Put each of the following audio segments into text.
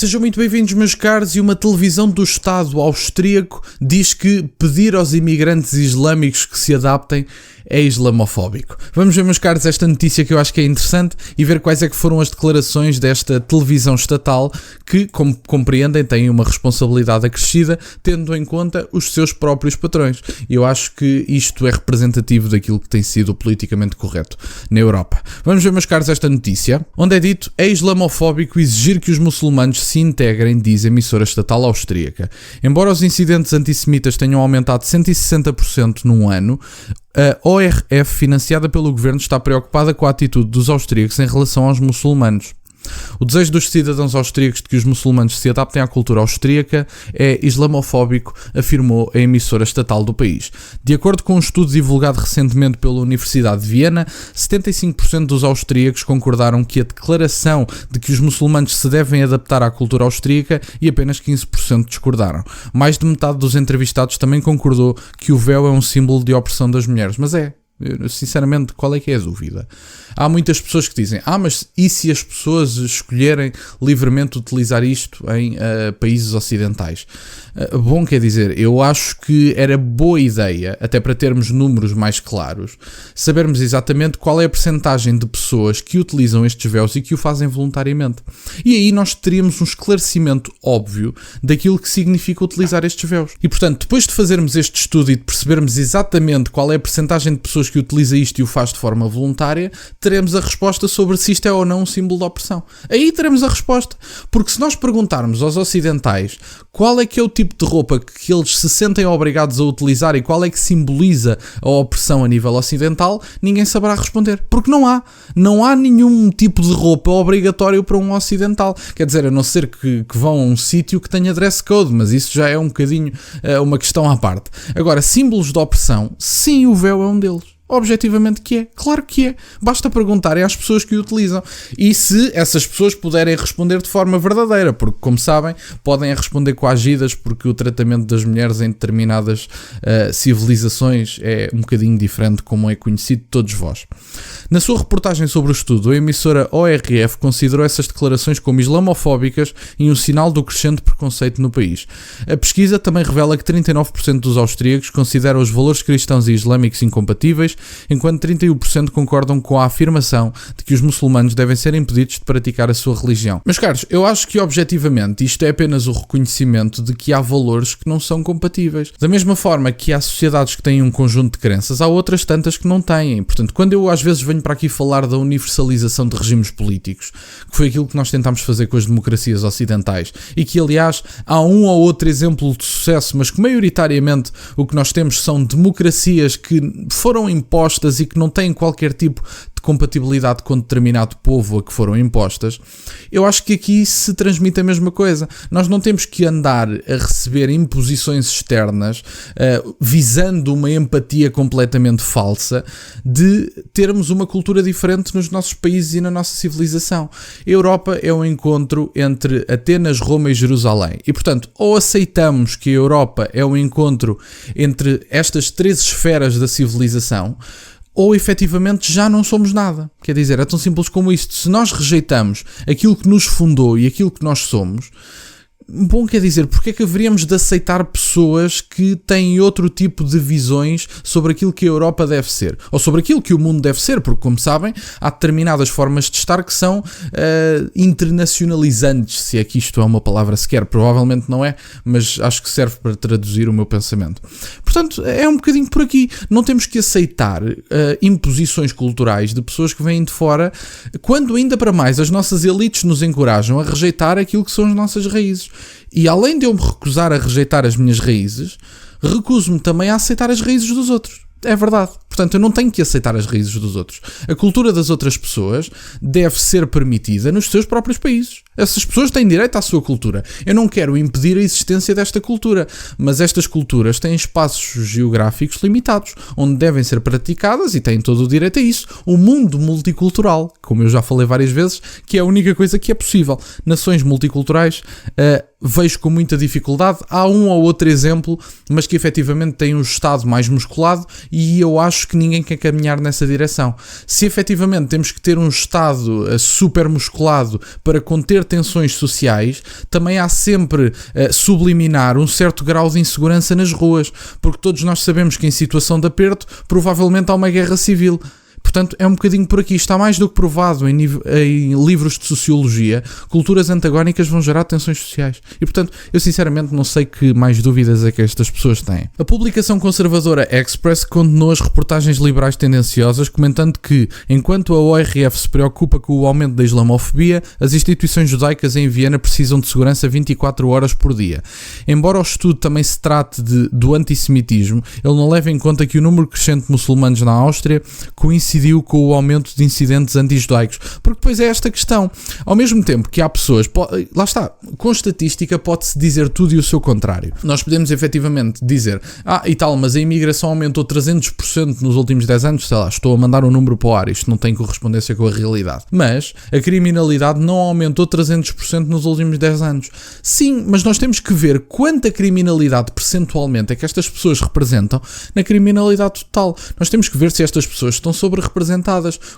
Sejam muito bem-vindos, meus caros. E uma televisão do Estado austríaco diz que pedir aos imigrantes islâmicos que se adaptem é islamofóbico. Vamos ver, meus caros, esta notícia que eu acho que é interessante e ver quais é que foram as declarações desta televisão estatal que, como compreendem, tem uma responsabilidade acrescida, tendo em conta os seus próprios patrões. E eu acho que isto é representativo daquilo que tem sido o politicamente correto na Europa. Vamos ver, meus caros, esta notícia, onde é dito: é islamofóbico exigir que os muçulmanos se integrem, diz a emissora estatal austríaca. Embora os incidentes antissemitas tenham aumentado 160% num ano, a ORF, financiada pelo governo, está preocupada com a atitude dos austríacos em relação aos muçulmanos. O desejo dos cidadãos austríacos de que os muçulmanos se adaptem à cultura austríaca é islamofóbico, afirmou a emissora estatal do país. De acordo com um estudo divulgado recentemente pela Universidade de Viena, 75% dos austríacos concordaram que a declaração de que os muçulmanos se devem adaptar à cultura austríaca e apenas 15% discordaram. Mais de metade dos entrevistados também concordou que o véu é um símbolo de opressão das mulheres, mas sinceramente, qual é que é a dúvida? Há muitas pessoas que dizem: mas e se as pessoas escolherem livremente utilizar isto em países ocidentais? Bom, quer dizer, eu acho que era boa ideia, até para termos números mais claros, sabermos exatamente qual é a percentagem de pessoas que utilizam estes véus e que o fazem voluntariamente. E aí nós teríamos um esclarecimento óbvio daquilo que significa utilizar estes véus. E portanto, depois de fazermos este estudo e de percebermos exatamente qual é a percentagem de pessoas que utiliza isto e o faz de forma voluntária, teremos a resposta sobre se isto é ou não um símbolo de opressão. Aí teremos a resposta. Porque se nós perguntarmos aos ocidentais qual é que é o tipo de roupa que eles se sentem obrigados a utilizar e qual é que simboliza a opressão a nível ocidental, ninguém saberá responder. Porque não há. Não há nenhum tipo de roupa obrigatório para um ocidental. Quer dizer, a não ser que vão a um sítio que tenha dress code, mas isso já é um bocadinho uma questão à parte. Agora, símbolos de opressão, sim, o véu é um deles. Objetivamente que é, claro que é. Basta perguntarem às pessoas que o utilizam e se essas pessoas puderem responder de forma verdadeira, porque, como sabem, podem responder coagidas, porque o tratamento das mulheres em determinadas civilizações é um bocadinho diferente, como é conhecido de todos vós. Na sua reportagem sobre o estudo, a emissora ORF considerou essas declarações como islamofóbicas e um sinal do crescente preconceito no país. A pesquisa também revela que 39% dos austríacos consideram os valores cristãos e islâmicos incompatíveis, enquanto 31% concordam com a afirmação de que os muçulmanos devem ser impedidos de praticar a sua religião. Meus caros, eu acho que objetivamente isto é apenas o reconhecimento de que há valores que não são compatíveis. Da mesma forma que há sociedades que têm um conjunto de crenças, há outras tantas que não têm. Portanto, quando eu às vezes venho para aqui falar da universalização de regimes políticos, que foi aquilo que nós tentámos fazer com as democracias ocidentais, e que aliás há um ou outro exemplo de sucesso, mas que maioritariamente o que nós temos são democracias que foram impostas e que não têm qualquer tipo de compatibilidade com determinado povo a que foram impostas. Eu acho que aqui se transmite a mesma coisa. Nós não temos que andar a receber imposições externas visando uma empatia completamente falsa de termos uma cultura diferente nos nossos países e na nossa civilização. A Europa é um encontro entre Atenas, Roma e Jerusalém. E, portanto, ou aceitamos que a Europa é um encontro entre estas três esferas da civilização, ou efetivamente já não somos nada. Quer dizer, é tão simples como isto. Se nós rejeitamos aquilo que nos fundou e aquilo que nós somos, bom, quer dizer, porque é que haveríamos de aceitar pessoas que têm outro tipo de visões sobre aquilo que a Europa deve ser, ou sobre aquilo que o mundo deve ser, porque, como sabem, há determinadas formas de estar que são internacionalizantes, se é que isto é uma palavra sequer, provavelmente não é, mas acho que serve para traduzir o meu pensamento. Portanto, é um bocadinho por aqui. Não temos que aceitar imposições culturais de pessoas que vêm de fora, quando ainda para mais as nossas elites nos encorajam a rejeitar aquilo que são as nossas raízes. E além de eu me recusar a rejeitar as minhas raízes, recuso-me também a aceitar as raízes dos outros. É verdade. Portanto, eu não tenho que aceitar as raízes dos outros. A cultura das outras pessoas deve ser permitida nos seus próprios países. Essas pessoas têm direito à sua cultura. Eu não quero impedir a existência desta cultura, mas estas culturas têm espaços geográficos limitados, onde devem ser praticadas e têm todo o direito a isso. O mundo multicultural, como eu já falei várias vezes, que é a única coisa que é possível. Nações multiculturais, vejo com muita dificuldade. Há um ou outro exemplo, mas que efetivamente tem um Estado mais musculado e eu acho que ninguém quer caminhar nessa direção. Se efetivamente temos que ter um Estado super musculado para conter tensões sociais, também há sempre subliminar um certo grau de insegurança nas ruas, porque todos nós sabemos que em situação de aperto provavelmente há uma guerra civil. Portanto, é um bocadinho por aqui. Está mais do que provado em livros de sociologia. Culturas antagónicas vão gerar tensões sociais. E, portanto, eu sinceramente não sei que mais dúvidas é que estas pessoas têm. A publicação conservadora Express condenou as reportagens liberais tendenciosas, comentando que, enquanto a ORF se preocupa com o aumento da islamofobia, as instituições judaicas em Viena precisam de segurança 24 horas por dia. Embora o estudo também se trate do antissemitismo, ele não leva em conta que o número crescente de muçulmanos na Áustria coincidiu com o aumento de incidentes anti-judaicos, porque depois é esta questão, ao mesmo tempo que há pessoas, lá está, com estatística pode-se dizer tudo e o seu contrário. Nós podemos efetivamente dizer, e tal, mas a imigração aumentou 300% nos últimos 10 anos, sei lá, estou a mandar um número para o ar, isto não tem correspondência com a realidade, mas a criminalidade não aumentou 300% nos últimos 10 anos. Sim, mas nós temos que ver quanta criminalidade percentualmente é que estas pessoas representam na criminalidade total. Nós temos que ver se estas pessoas estão sobre-representadas,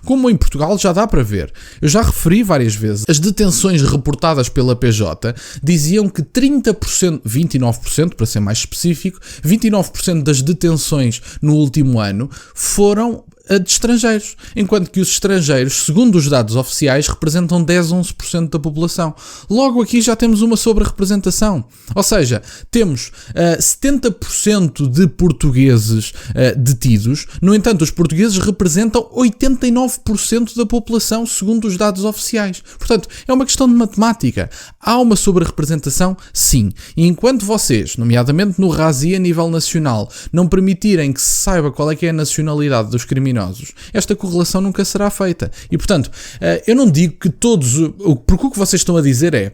como em Portugal já dá para ver. Eu já referi várias vezes, as detenções reportadas pela PJ diziam que 30%, 29% para ser mais específico, 29% das detenções no último ano foram de estrangeiros, enquanto que os estrangeiros, segundo os dados oficiais, representam 10-11% da população. Logo aqui já temos uma sobre-representação, ou seja, temos 70% de portugueses detidos, no entanto os portugueses representam 89% da população, segundo os dados oficiais. Portanto, é uma questão de matemática. Há uma sobre-representação? Sim. E enquanto vocês, nomeadamente no RASI a nível nacional, não permitirem que se saiba qual é que é a nacionalidade dos criminosos, esta correlação nunca será feita. E, portanto, eu não digo que todos... Porque o que vocês estão a dizer é...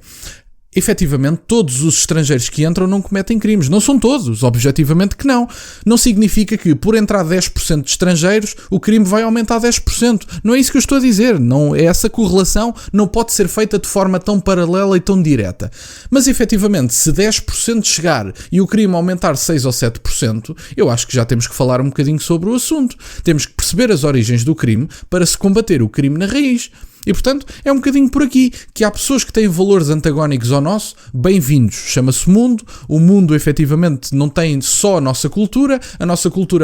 Efetivamente, todos os estrangeiros que entram não cometem crimes. Não são todos, objetivamente que não. Não significa que, por entrar 10% de estrangeiros, o crime vai aumentar 10%. Não é isso que eu estou a dizer. Não, essa correlação não pode ser feita de forma tão paralela e tão direta. Mas, efetivamente, se 10% chegar e o crime aumentar 6 ou 7%, eu acho que já temos que falar um bocadinho sobre o assunto. Temos que perceber as origens do crime para se combater o crime na raiz. E, portanto, é um bocadinho por aqui que há pessoas que têm valores antagónicos ao nosso, bem-vindos, chama-se mundo, o mundo efetivamente não tem só a nossa cultura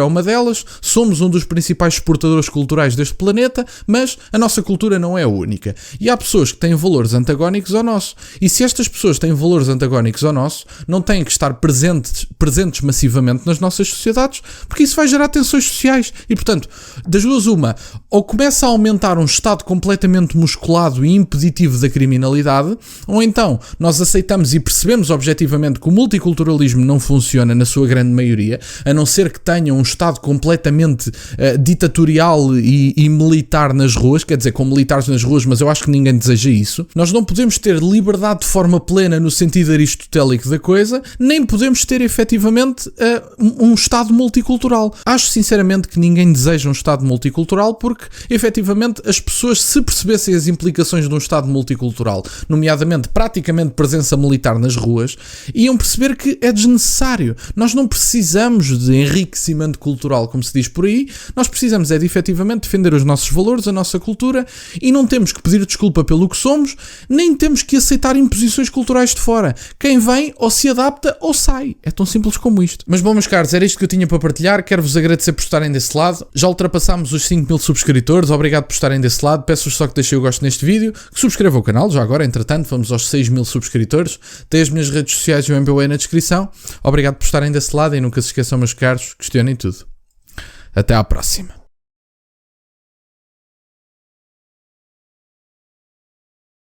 é uma delas, somos um dos principais exportadores culturais deste planeta, mas a nossa cultura não é a única. E há pessoas que têm valores antagónicos ao nosso, e se estas pessoas têm valores antagónicos ao nosso, não têm que estar presentes massivamente nas nossas sociedades, porque isso vai gerar tensões sociais, e, portanto, das duas uma, ou começa a aumentar um Estado completamente musculado e impeditivo da criminalidade, ou então nós aceitamos e percebemos objetivamente que o multiculturalismo não funciona na sua grande maioria, a não ser que tenha um Estado completamente ditatorial e militar nas ruas, quer dizer, com militares nas ruas, mas eu acho que ninguém deseja isso. Nós não podemos ter liberdade de forma plena no sentido aristotélico da coisa, nem podemos ter efetivamente um Estado multicultural. Acho sinceramente que ninguém deseja um Estado multicultural porque efetivamente as pessoas, se percebessem as implicações de um Estado multicultural, nomeadamente praticamente presença militar nas ruas, iam perceber que é desnecessário. Nós não precisamos de enriquecimento cultural, como se diz por aí, nós precisamos é de efetivamente defender os nossos valores, a nossa cultura, e não temos que pedir desculpa pelo que somos, nem temos que aceitar imposições culturais de fora. Quem vem ou se adapta ou sai. É tão simples como isto. Mas bom, meus caros, era isto que eu tinha para partilhar. Quero-vos agradecer por estarem desse lado. Já ultrapassámos os 5.000 subscritores. Obrigado por estarem desse lado. Peço-vos só que deixem o gosto neste vídeo, que subscrevam o canal, já agora, entretanto, vamos aos 6.000 subscritores. Tem as minhas redes sociais e o MBA na descrição. Obrigado por estarem desse lado e nunca se esqueçam, meus caros, questionem tudo. Até à próxima.